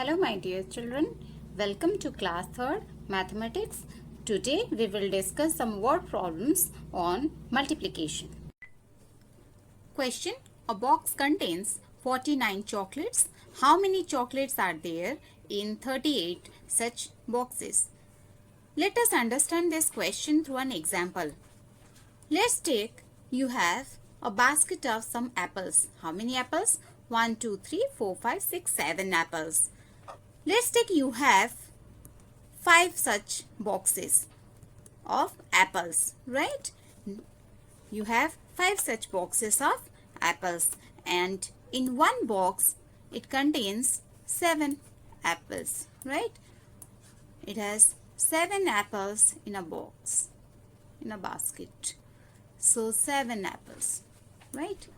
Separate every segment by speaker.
Speaker 1: Hello my dear children, welcome to class 3rd mathematics. Today we will discuss some word problems on multiplication. Question: a box contains 49 chocolates. How many chocolates are there in 38 such boxes? Let us understand this question through an example. Let's take you have a basket of some apples. How many apples? 1, 2, 3, 4, 5, 6, 7 apples. Let's take you have 5 such boxes of apples, right? You have 5 such boxes of apples, and in one box it contains 7 apples, right? It has 7 apples in a box, in a basket. So 7 apples, right?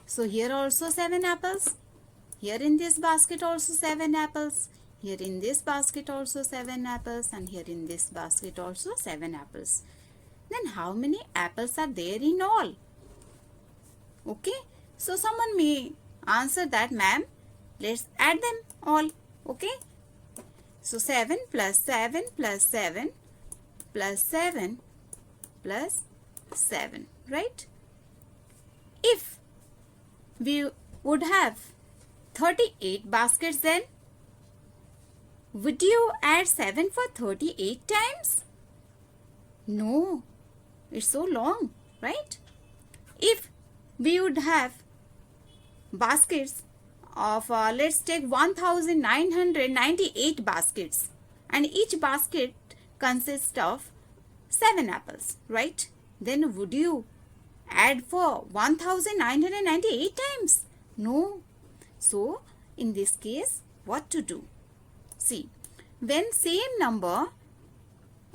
Speaker 1: So here also 7 apples. Here in this basket also 7 apples. Here in this basket also 7 apples. And here in this basket also 7 apples. Then how many apples are there in all? Okay. So someone may answer that, ma'am. Let's add them all. Okay. So 7 plus 7 plus 7 plus 7 plus 7. Right? If we would have 38 baskets, then would you add 7 for 38 times? No, it's so long, right? If we would have baskets of let's take 1998 baskets, and each basket consists of 7 apples, right? Then would you add for 1998 times? No. So, in this case, what to do? See, when same number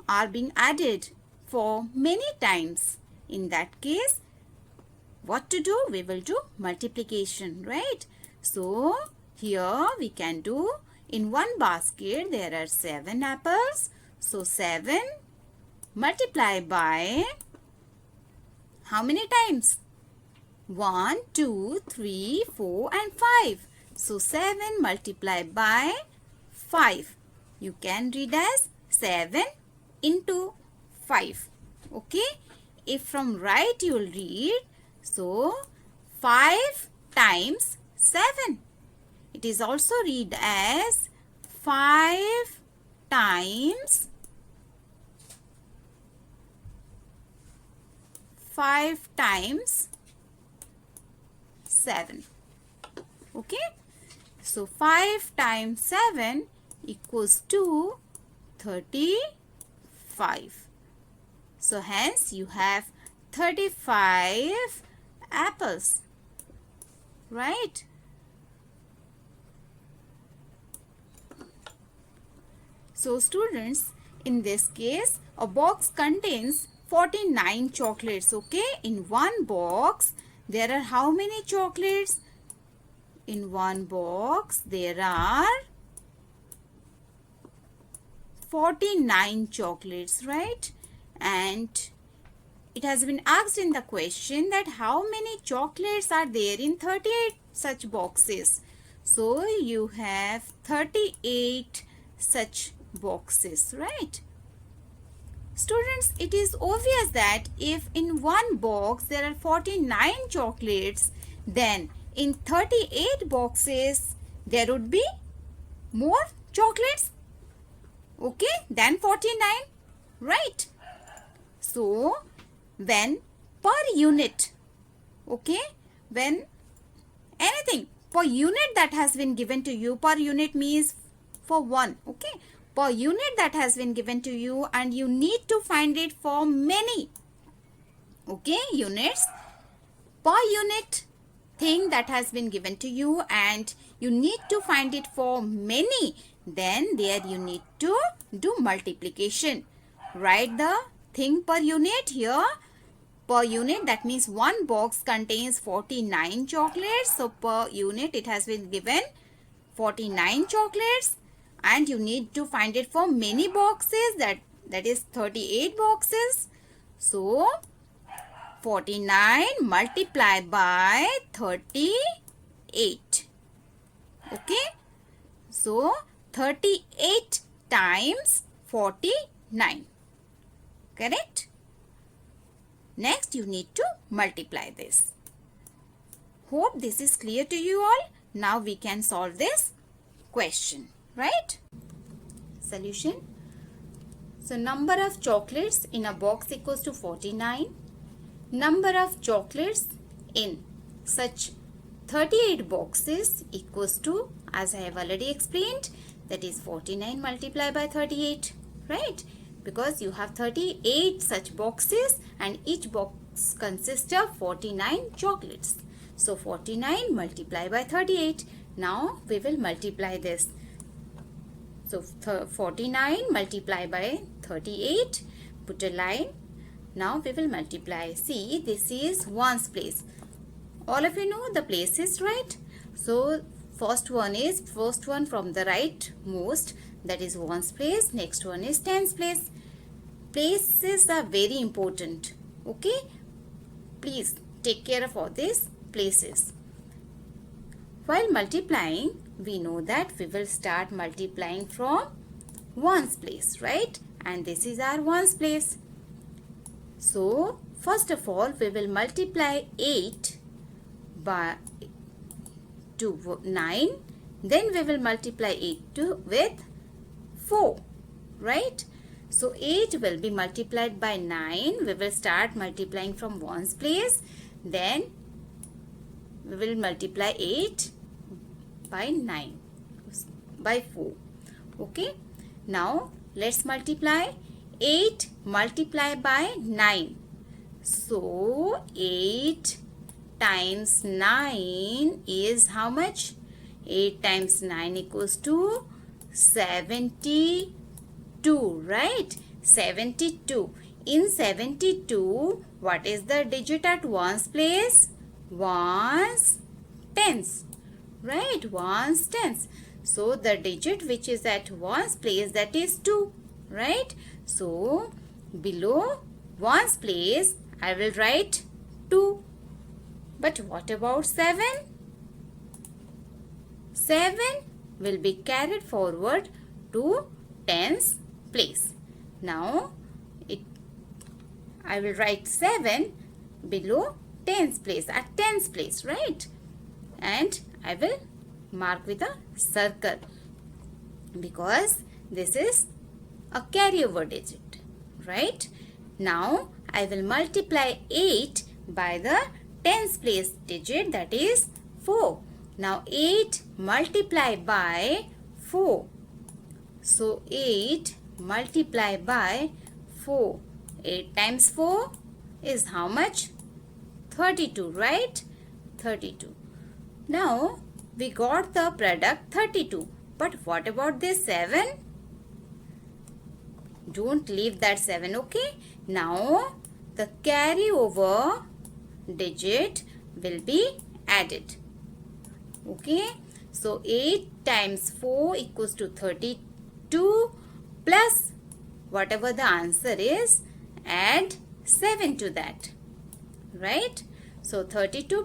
Speaker 1: are being added for many times, in that case, what to do? We will do multiplication, right? So, here we can do, in one basket there are 7 apples. So, 7 multiplied by how many times? 1, 2, 3, 4 and 5. So 7 multiplied by 5. You can read as 7 into 5. Okay. If from right you will read, so 5 times 7. It is also read as 5 times 7. Okay. So 5 times 7 equals to 35. So hence you have 35 apples. Right? So students, in this case, a box contains 49 chocolates. Okay, in one box there are how many chocolates? In one box there are 49 chocolates, right? And it has been asked in the question that how many chocolates are there in 38 such boxes. So you have 38 such boxes, right? Students, it is obvious that if in one box there are 49 chocolates, then in 38 boxes there would be more chocolates, okay, than 49, right? So, when per unit, okay, when anything per unit that has been given to you, per unit means for one, okay, per unit that has been given to you and you need to find it for many, okay, units, per unit thing that has been given to you and you need to find it for many, then there you need to do multiplication. Write the thing per unit here. Per unit, that means one box contains 49 chocolates. So per unit it has been given 49 chocolates and you need to find it for many boxes, that is 38 boxes. So 49 multiplied by 38. Okay. So 38 times 49. Correct? Next you need to multiply this. Hope this is clear to you all. Now we can solve this question, right? Solution. So number of chocolates in a box equals to 49. Number of chocolates in such 38 boxes equals to, as I have already explained, that is 49 multiplied by 38, right? Because you have 38 such boxes and each box consists of 49 chocolates. So 49 multiplied by 38. Now we will multiply this. So 49 multiplied by 38. Put a line. Now we will multiply. See, this is ones place. All of you know the places, right? So first one from the right most, that is ones place. Next one is tens place. Places are very important. Okay? Please take care of all these places. While multiplying, we know that we will start multiplying from ones place, right? And this is our ones place. So first of all, we will multiply 8 by to 9. Then we will multiply 8 with 4, right? So 8 will be multiplied by 9. We will start multiplying from ones place. Then we will multiply 8 by 9 by 4. Okay. Now let's multiply 8 multiplied by 9. So 8 times 9 is how much? 8 times 9 equals to 72, right? 72. In 72, what is the digit at ones place? Ones tens, right? Ones tens. So the digit which is at ones place, that is 2, right? So below ones place I will write 2. But what about 7? 7 will be carried forward to tens place. Now I will write 7 below tens place, at tens place, right? And I will mark with a circle because this is a carryover digit, right? Now I will multiply 8 by the tens place digit, that is 4. Now 8 multiplied by 4. So 8 multiplied by 4. 8 times 4 is how much? 32, right? 32. Now we got the product 32. But what about this 7? Don't leave that 7, okay? Now the carryover digit will be added. Okay? So 8 times 4 equals to 32 plus whatever the answer is, add 7 to that. Right? So 32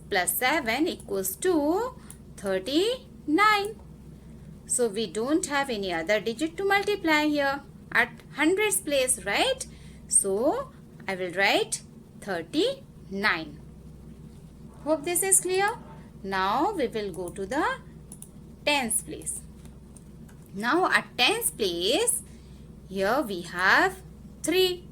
Speaker 1: plus 7 equals to 39. So we don't have any other digit to multiply here at hundreds place, right? So I will write 39. Hope this is clear. Now we will go to the tens place. Now at tens place, here we have 3,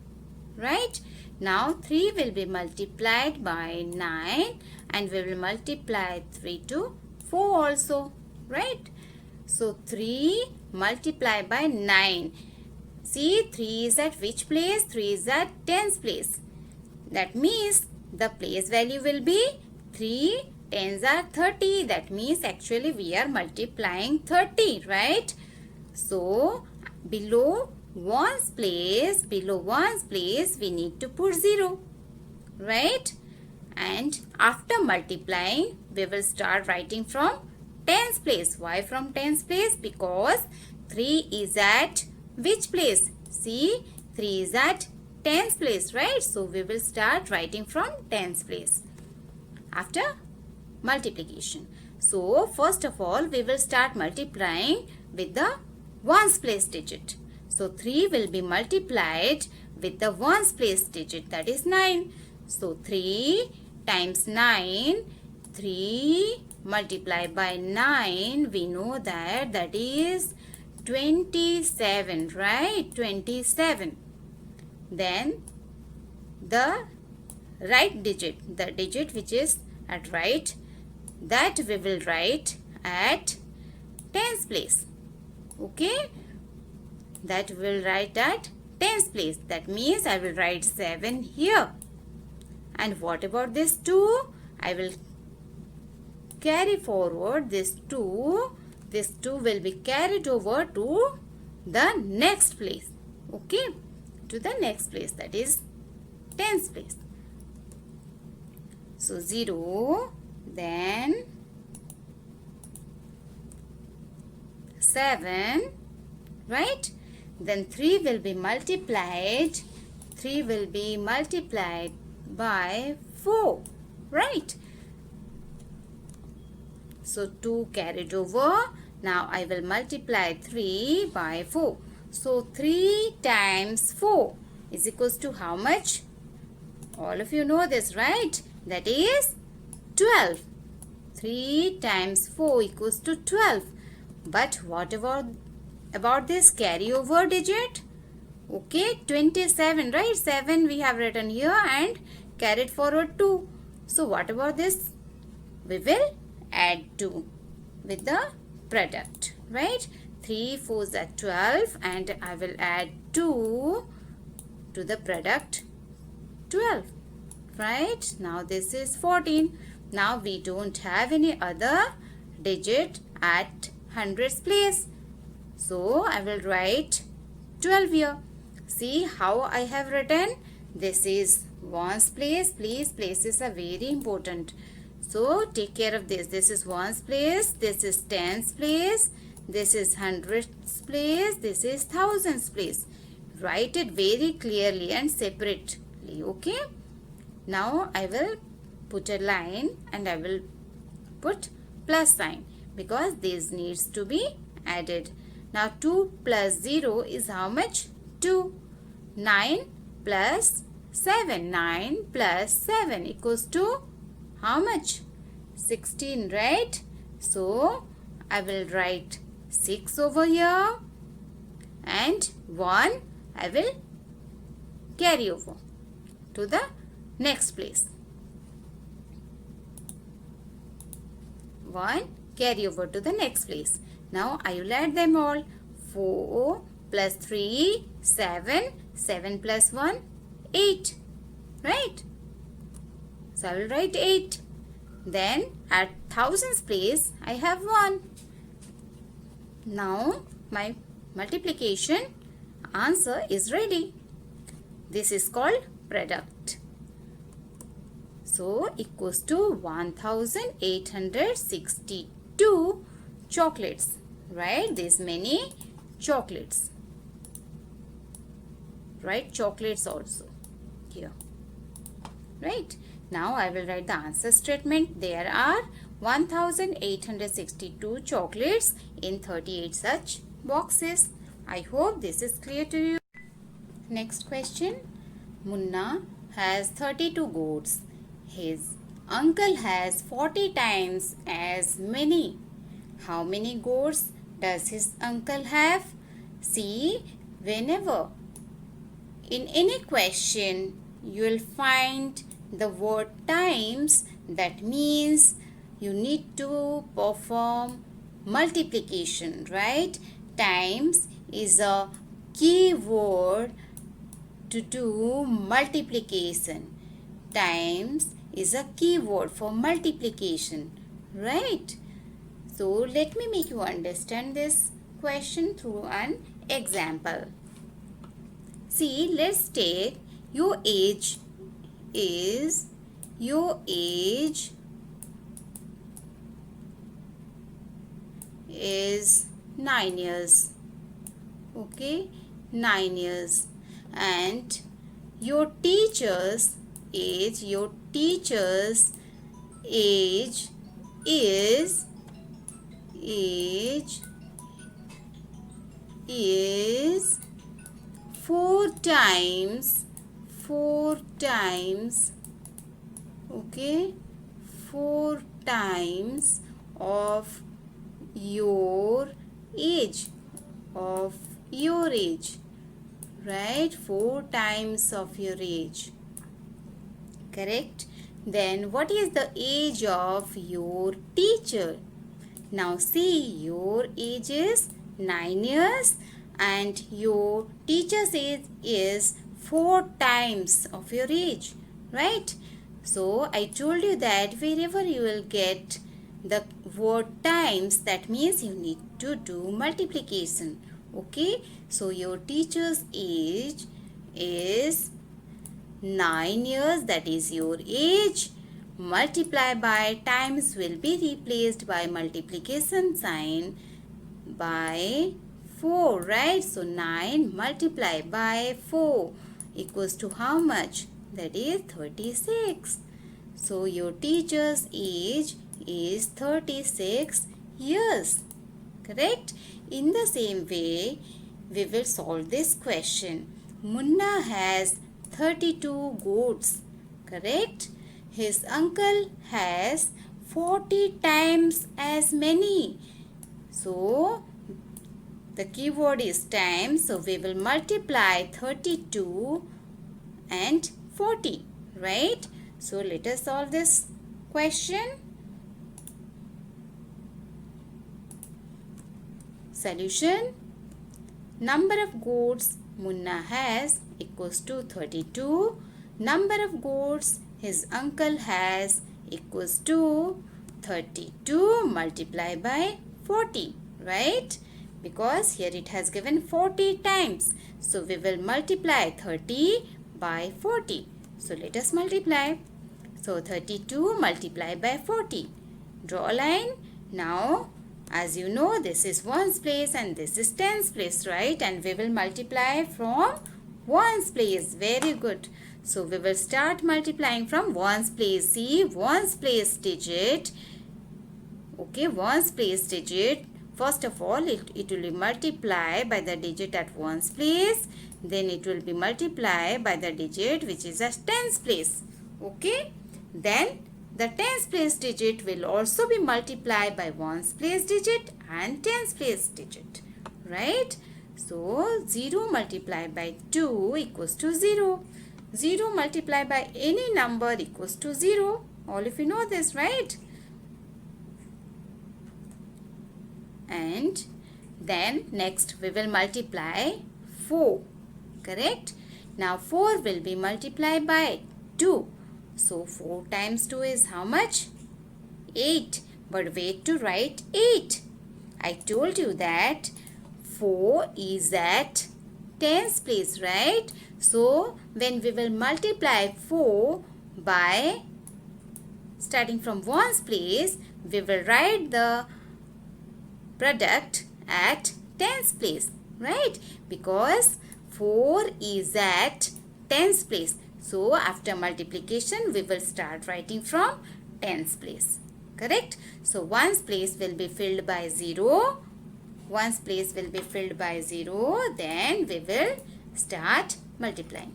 Speaker 1: right? Now 3 will be multiplied by 9 and we will multiply 3 to 4 also, right? So 3 multiplied by 9. See, 3 is at which place? 3 is at tens place. That means the place value will be 3 tens are 30. That means actually we are multiplying 30, right? So below ones place, we need to put 0, right? And after multiplying, we will start writing from tens place. Why from tens place? Because 3 is at which place? See, 3 is at tens place, right? So we will start writing from tens place after multiplication. So first of all, we will start multiplying with the ones place digit. So 3 will be multiplied with the ones place digit, that is 9. So 3 times 9, 3 multiplied by 9, we know that is 27, right? 27. Then the right digit, the digit which is at right, that we will write at tens place. Okay, that will write at tens place. That means I will write 7 here. And what about this 2? I will carry forward this 2. This 2 will be carried over to the next place. Okay, to the next place, that is tens place. So 0, then 7, right? Then 3 will be multiplied. 3 will be multiplied by 4, right? So 2 carried over. Now I will multiply 3 by 4. So 3 times 4 is equals to how much? All of you know this, right? That is 12. 3 times 4 equals to 12. But what about this carryover digit? Okay, 27, right? 7 we have written here and carried forward 2. So what about this? We will add 2 with the product, right? 3 4s are 12 and I will add 2 to the product 12, right? Now this is 14. Now we don't have any other digit at hundreds place. So I will write 12 here. See how I have written? This is ones place. Please, places are very important. So take care of this. This is ones place. This is tens place. This is hundreds place. This is thousands place. Write it very clearly and separately. Okay. Now I will put a line and I will put plus sign because this needs to be added. Now 2 plus 0 is how much? 2. 9 plus 7. 9 plus 7 equals to how much? 16, right? So I will write 6 over here and 1 I will carry over to the next place. 1 carry over to the next place. Now I will add them all. 4 plus 3, 7. 7 plus 1, 8. Right? So I will write 8. Then at thousands place I have 1. Now my multiplication answer is ready. This is called product. So equals to 1862 chocolates. Right? These many chocolates. Right? Chocolates also here. Right? Now I will write the answer statement. There are 1862 chocolates in 38 such boxes. I hope this is clear to you. Next question. Munna has 32 goats. His uncle has 40 times as many. How many goats does his uncle have? See, whenever in any question you will find the word times, that means you need to perform multiplication, right? Times is a key word to do multiplication. Times is a key word for multiplication, right? So let me make you understand this question through an example. See, let's take your age is 9 years. Okay, 9 years. And your teacher's age is 4 times, okay, 4 times of your age, right? 4 times of your age, correct? Then what is the age of your teacher? Now see, your age is 9 years and your teacher's age is 4 times of your age, right? So I told you that wherever you will get the word times, that means you need to do multiplication. Okay, so your teacher's age is 9 years, that is your age, multiply by times will be replaced by multiplication sign by 4, right? So 9 multiplied by 4 equals to how much? That is 36. So your teacher's age is 36 years, correct? In the same way, we will solve this question. Munna has 32 goats, correct? His uncle has 40 times as many. So the keyword is times. So we will multiply 32 and 40, right? So let us solve this question. Solution. Number of goats Munna has equals to 32. Number of goats his uncle has equals to 32 multiplied by 40, right? Because here it has given 40 times. So we will multiply 30 by 40. So let us multiply. So 32 multiplied by 40. Draw a line. Now, as you know, this is ones place and this is tens place, right? And we will multiply from ones place. Very good. So we will start multiplying from ones place. See, ones place digit. Okay, ones place digit. First of all, it will be multiplied by the digit at ones place. Then it will be multiplied by the digit which is at tens place. Okay. Then the tens place digit will also be multiplied by ones place digit and tens place digit. Right. So 0 multiplied by 2 equals to 0. 0 multiplied by any number equals to 0. All of you know this, right? And then next we will multiply 4, correct? Now 4 will be multiplied by 2. So 4 times 2 is how much? 8. But wait to write 8. I told you that 4 is at tens place, right? So when we will multiply 4 by starting from ones place, we will write the product at tens place, right? Because 4 is at tens place. So after multiplication, we will start writing from tens place, correct? So ones place will be filled by 0. Ones place will be filled by 0. Then we will start multiplying.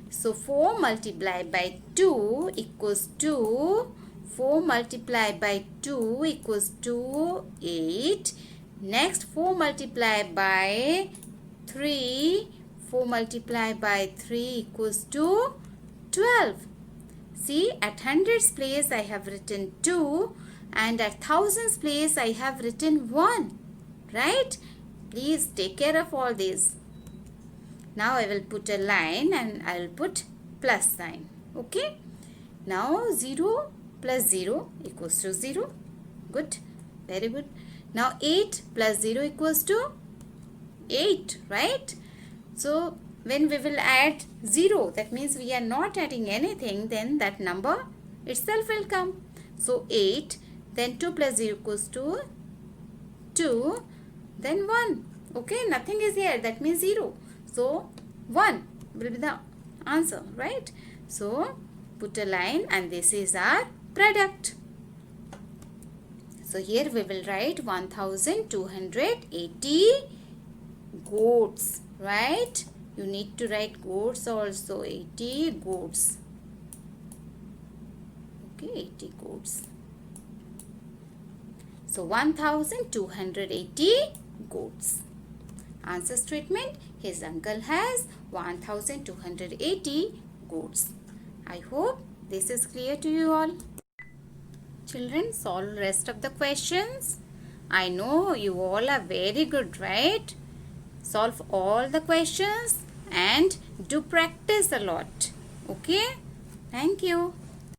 Speaker 1: So 4 multiplied by 2 equals to 4 multiplied by 2 equals to 8. Next 4 multiplied by 3. 4 multiplied by 3 equals to 12. See, at hundreds place I have written 2 and at thousands place I have written 1. Right? Please take care of all these. Now I will put a line and I will put plus sign. Okay? Now 0 plus 0 equals to 0. Good. Very good. Now 8 plus 0 equals to 8. Right? So when we will add 0, that means we are not adding anything, then that number itself will come. So 8, then 2 plus 0 equals to 2, then 1. Okay, nothing is here, that means 0. So 1 will be the answer, right? So put a line and this is our product. So here we will write 1280 goats, right? You need to write goats also, 80 goats. Okay, 80 goats. So 1280 goats. Answer statement: his uncle has 1280 goats. I hope this is clear to you all. Children, solve rest of the questions. I know you all are very good, right? Solve all the questions and do practice a lot. Okay? Thank you.